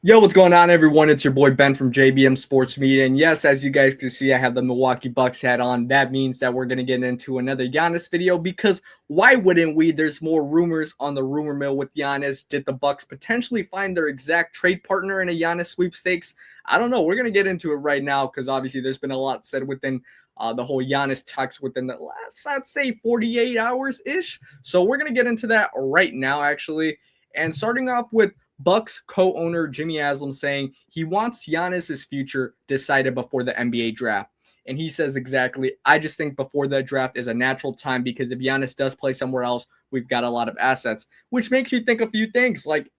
Yo, what's going on, everyone? It's your boy Ben from JBM Sports Media. And yes, as you guys can see, I have the Milwaukee Bucks hat on. That means that we're going to get into another Giannis video because why wouldn't we? There's more rumors on the rumor mill with Giannis. Did the Bucks potentially find their exact trade partner in a Giannis sweepstakes? I don't know. We're going to get into it right now because obviously there's been a lot said within the whole Giannis talks within the last, I'd say, 48 hours-ish. So we're going to get into that right now, actually. And starting off with Bucks co-owner Jimmy Haslam saying he wants Giannis's future decided before the NBA draft. And he says exactly, I just think before the draft is a natural time because if Giannis does play somewhere else, we've got a lot of assets, which makes you think a few things like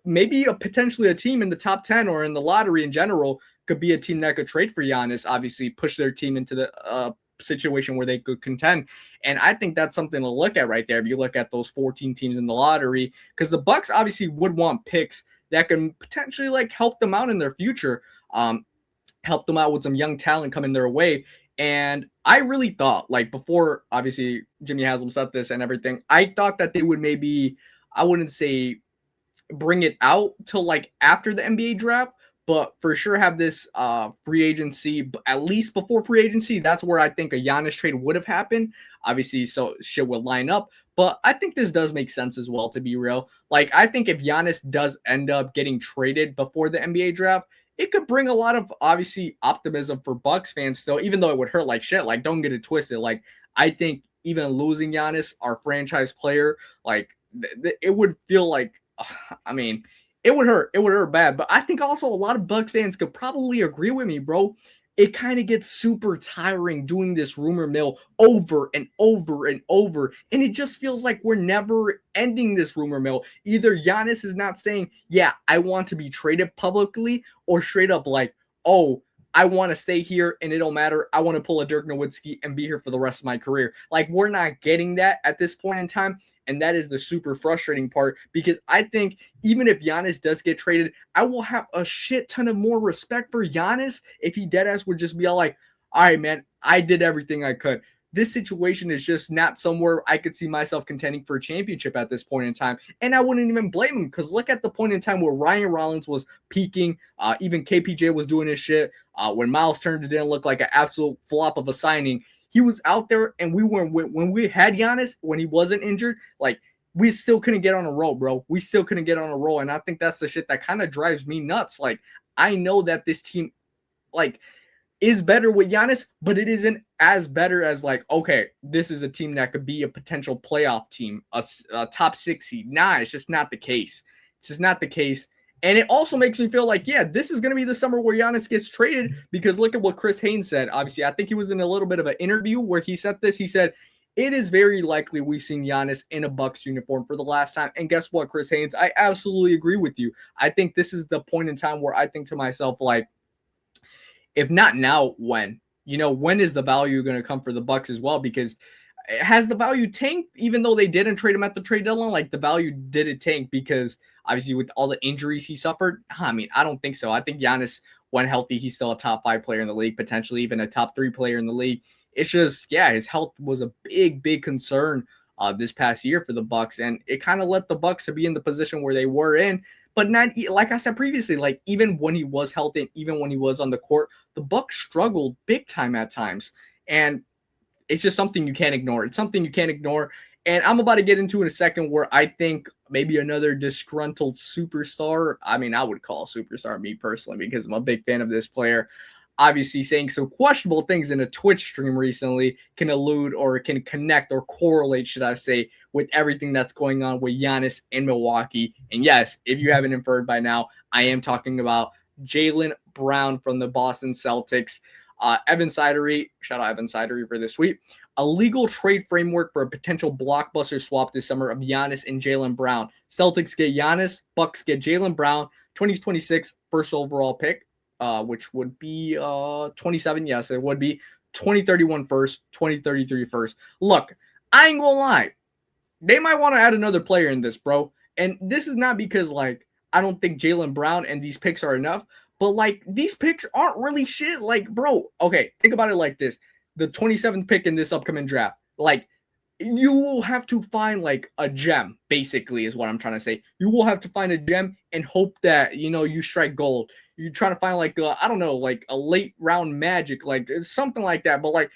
maybe potentially a team in the top 10 or in the lottery in general could be a team that could trade for Giannis, obviously push their team into the situation where they could contend. And I think that's something to look at right there. If you look at those 14 teams in the lottery, because the Bucks obviously would want picks that can potentially like help them out in their future, help them out with some young talent coming their way. And I really thought, like before, obviously Jimmy Haslam said this and everything, I thought that they would maybe, I wouldn't say bring it out till like after the NBA draft, but for sure have this free agency at least before free agency. That's where I think a Giannis trade would have happened. Obviously, so shit would line up. But I think this does make sense as well, to be real. Like, I think if Giannis does end up getting traded before the NBA draft, it could bring a lot of obviously optimism for Bucks fans still, even though it would hurt like shit. Like, don't get it twisted. Like, I think even losing Giannis, our franchise player, like it would feel like, I mean, it would hurt. It would hurt bad. But I think also a lot of Bucks fans could probably agree with me, bro. It kind of gets super tiring doing this rumor mill over and over and over. And it just feels like we're never ending this rumor mill. Either Giannis is not saying, yeah, I want to be traded publicly, or straight up like, oh, I want to stay here and it don't matter. I want to pull a Dirk Nowitzki and be here for the rest of my career. Like, we're not getting that at this point in time. And that is the super frustrating part because I think even if Giannis does get traded, I will have a shit ton of more respect for Giannis if he deadass would just be all like, all right, man, I did everything I could. This situation is just not somewhere I could see myself contending for a championship at this point in time. And I wouldn't even blame him because look at the point in time where Ryan Rollins was peaking. Even KPJ was doing his shit. When Miles Turner didn't look like an absolute flop of a signing, he was out there, and we were when we had Giannis when he wasn't injured, like we still couldn't get on a roll, bro. We still couldn't get on a roll, and I think that's the shit that kind of drives me nuts. Like I know that this team, like, is better with Giannis, but it isn't as better as like, okay, this is a team that could be a potential playoff team, a top 6 seed. Nah, it's just not the case. It's just not the case. And it also makes me feel like, yeah, this is going to be the summer where Giannis gets traded because look at what Chris Haynes said. Obviously, I think he was in a little bit of an interview where he said this. He said, it is very likely we've seen Giannis in a Bucks uniform for the last time. And guess what, Chris Haynes? I absolutely agree with you. I think this is the point in time where I think to myself, like, if not now, when? You know, when is the value going to come for the Bucks as well? Because has the value tanked even though they didn't trade him at the trade deadline? Like the value did it tank because obviously with all the injuries he suffered? I mean, I don't think so. I think Giannis, when healthy, he's still a top 5 player in the league, potentially even a top 3 player in the league. It's just, yeah, his health was a big concern this past year for the Bucks, and it kind of let the Bucks to be in the position where they were in. But not, like I said previously, like even when he was healthy, even when he was on the court, the Bucks struggled big time at times. And it's just something you can't ignore. It's something you can't ignore. And I'm about to get into in a second where I think maybe another disgruntled superstar. I mean, I would call a superstar me personally because I'm a big fan of this player. Obviously, saying some questionable things in a Twitch stream recently can allude or can connect or correlate, should I say, with everything that's going on with Giannis in Milwaukee. And yes, if you haven't inferred by now, I am talking about Jaylen Brown from the Boston Celtics. Evan Sidery, shout out Evan Sidery for this tweet. A legal trade framework for a potential blockbuster swap this summer of Giannis and Jaylen Brown. Celtics get Giannis, Bucks get Jaylen Brown, 2026 first overall pick, which would be 27. Yes, it would be 2031 first, 2033 first. Look, I ain't gonna lie. They might want to add another player in this, bro. And this is not because, like, I don't think Jaylen Brown and these picks are enough. But, like, these picks aren't really shit. Like, bro, okay, think about it like this. The 27th pick in this upcoming draft. Like, you will have to find like a gem, basically, is what I'm trying to say. You will have to find a gem and hope that, you strike gold. You're trying to find like, I don't know, like a late round magic, like something like that. But like,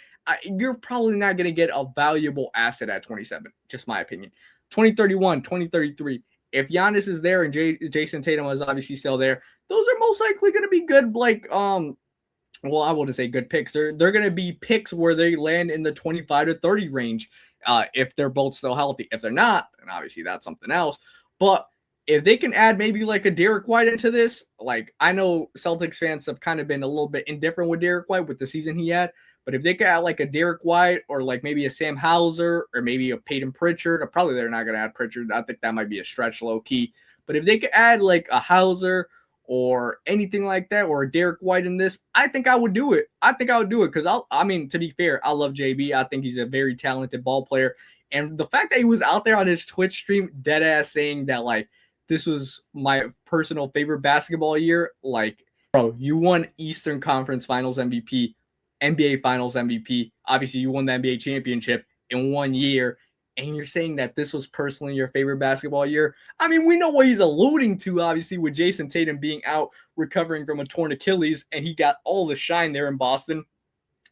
you're probably not going to get a valuable asset at 27, just my opinion. 2031, 2033. If Giannis is there and Jason Tatum is obviously still there, those are most likely going to be good, like, well, I wouldn't say good picks. They're going to be picks where they land in the 25 to 30 range if they're both still healthy. If they're not, then obviously that's something else. But if they can add maybe like a Derek White into this, like I know Celtics fans have kind of been a little bit indifferent with Derek White with the season he had. But if they could add like a Derek White or like maybe a Sam Hauser or maybe a Peyton Pritchard, or probably they're not going to add Pritchard. I think that might be a stretch low key. But if they could add like a Hauser or anything like that, or a Derek White in this, I think I would do it. I think I would do it because I mean, to be fair, I love JB. I think he's a very talented ball player. And the fact that he was out there on his Twitch stream, dead ass saying that like this was my personal favorite basketball year, like, bro, you won Eastern Conference Finals MVP, NBA Finals MVP. Obviously, you won the NBA championship in 1 year. And you're saying that this was personally your favorite basketball year. I mean, we know what he's alluding to, obviously, with Jason Tatum being out recovering from a torn Achilles, and he got all the shine there in Boston.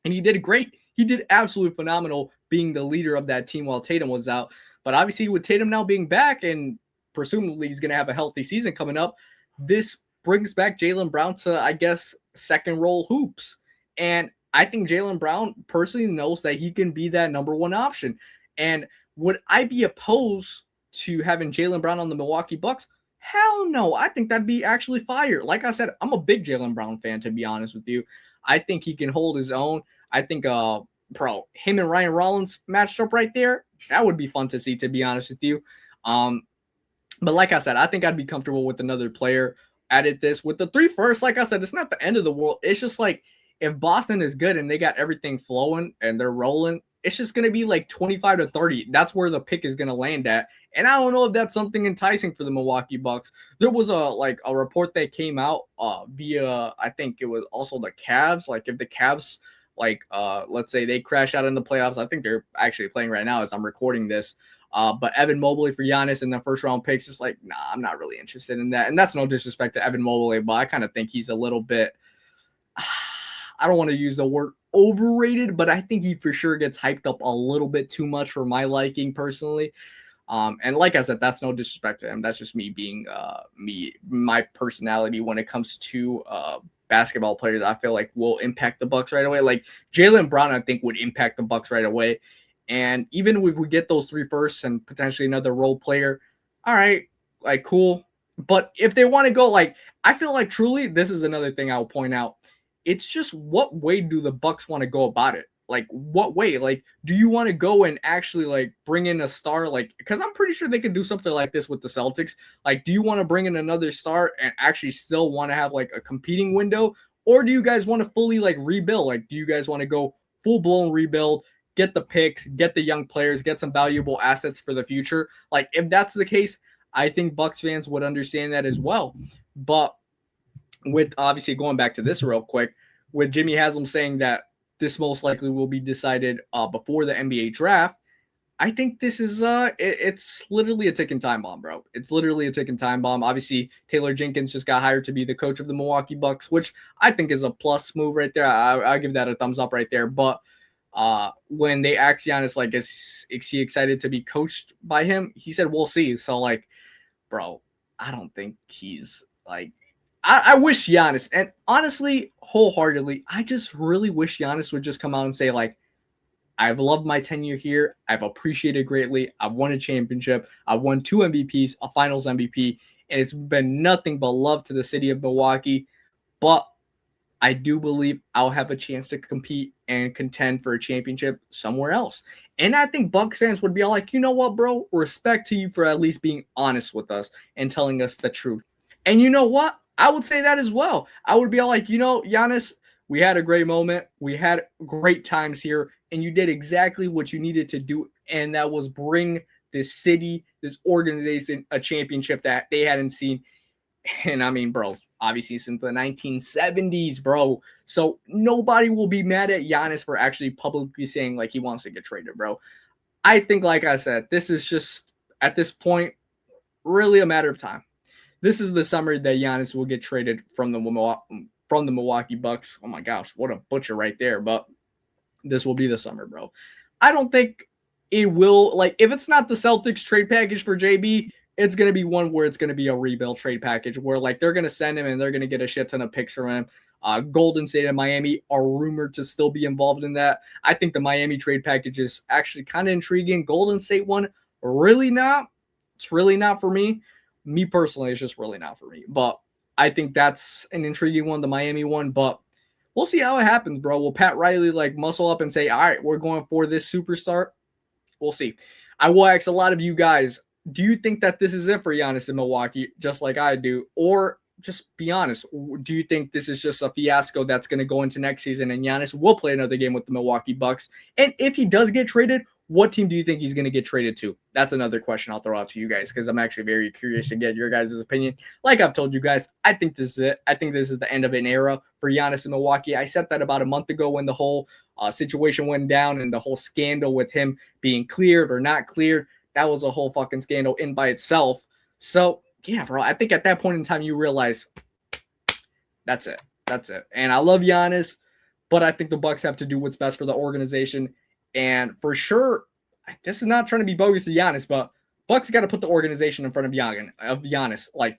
And he did great. He did absolutely phenomenal being the leader of that team while Tatum was out. But obviously, with Tatum now being back and presumably he's going to have a healthy season coming up, this brings back Jaylen Brown to, I guess, second role hoops. And I think Jaylen Brown personally knows that he can be that number one option. And would I be opposed to having Jaylen Brown on the Milwaukee Bucks? Hell no. I think that'd be actually fire. Like I said, I'm a big Jaylen Brown fan, to be honest with you. I think he can hold his own. I think, him and Ryan Rollins matched up right there. That would be fun to see, to be honest with you. But like I said, I think I'd be comfortable with another player added this. With the 3 first, like I said, it's not the end of the world. It's just like if Boston is good and they got everything flowing and they're rolling, it's just going to be like 25 to 30. That's where the pick is going to land at. And I don't know if that's something enticing for the Milwaukee Bucks. There was a report that came out via, I think it was also the Cavs. Like if the Cavs, let's say they crash out in the playoffs, I think they're actually playing right now as I'm recording this. But Evan Mobley for Giannis in the first round picks is like, nah, I'm not really interested in that. And that's no disrespect to Evan Mobley, but I kind of think he's a little bit, I don't want to use the word overrated, but I think he for sure gets hyped up a little bit too much for my liking personally. And like I said, that's no disrespect to him. That's just me being my personality when it comes to basketball players. I feel like will impact the Bucks right away. Like Jaylen Brown, I think would impact the Bucks right away. And even if we get those 3 firsts and potentially another role player, all right, like cool. But if they want to go, like, I feel like truly, this is another thing I'll point out. It's just what way do the Bucks want to go about it? Like, what way? Like, do you want to go and actually like bring in a star? Like, because I'm pretty sure they could do something like this with the Celtics. Like, do you want to bring in another star and actually still want to have like a competing window, or do you guys want to fully like rebuild? Like, do you guys want to go full blown rebuild? Get the picks, get the young players, get some valuable assets for the future. Like if that's the case, I think Bucks fans would understand that as well. But with obviously going back to this real quick, with Jimmy Haslam saying that this most likely will be decided before the NBA draft, I think this is it's literally a ticking time bomb, bro. It's literally a ticking time bomb. Obviously, Taylor Jenkins just got hired to be the coach of the Milwaukee Bucks, which I think is a plus move right there. I'll give that a thumbs up right there. But when they asked Giannis, like, is he excited to be coached by him? He said, we'll see. So, like, bro, I don't think he's, like, I wish Giannis, and honestly, wholeheartedly, I just really wish Giannis would just come out and say, like, I've loved my tenure here. I've appreciated greatly. I've won a championship. I've won 2 MVPs, a finals MVP, and it's been nothing but love to the city of Milwaukee. But I do believe I'll have a chance to compete and contend for a championship somewhere else. And I think Bucks fans would be all like, you know what, bro? Respect to you for at least being honest with us and telling us the truth. And you know what? I would say that as well. I would be all like, Giannis, we had a great moment. We had great times here. And you did exactly what you needed to do. And that was bring this city, this organization, a championship that they hadn't seen. And I mean, bro, obviously since the 1970s, bro. So nobody will be mad at Giannis for actually publicly saying like he wants to get traded, bro. I think, like I said, this is just, at this point, really a matter of time. This is the summer that Giannis will get traded from the Milwaukee Bucks. Oh my gosh, what a butcher right there. But this will be the summer, bro. I don't think it will, like, if it's not the Celtics trade package for JB, it's going to be one where it's going to be a rebuild trade package where, like, they're going to send him and they're going to get a shit ton of picks from him. Golden State and Miami are rumored to still be involved in that. I think the Miami trade package is actually kind of intriguing. Golden State one, really not. It's really not for me. Me personally, it's just really not for me. But I think that's an intriguing one, the Miami one. But we'll see how it happens, bro. Will Pat Riley like muscle up and say, all right, we're going for this superstar? We'll see. I will ask a lot of you guys, do you think that this is it for Giannis in Milwaukee, just like I do? Or just be honest, do you think this is just a fiasco that's going to go into next season and Giannis will play another game with the Milwaukee Bucks? And if he does get traded, what team do you think he's going to get traded to? That's another question I'll throw out to you guys because I'm actually very curious to get your guys' opinion. Like I've told you guys, I think this is it. I think this is the end of an era for Giannis in Milwaukee. I said that about a month ago when the whole situation went down and the whole scandal with him being cleared or not cleared. That was a whole fucking scandal in by itself. So, yeah, bro, I think at that point in time you realize that's it. That's it. And I love Giannis, but I think the Bucks have to do what's best for the organization. And for sure, this is not trying to be bogus to Giannis, but Bucks got to put the organization in front of Giannis. Like,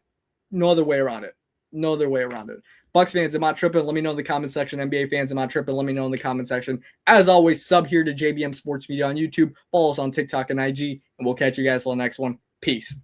no other way around it. No other way around it. Bucks fans, am I tripping? Let me know in the comment section. NBA fans, am I tripping? Let me know in the comment section. As always, sub here to JBM Sports Media on YouTube. Follow us on TikTok and IG, and we'll catch you guys on the next one. Peace.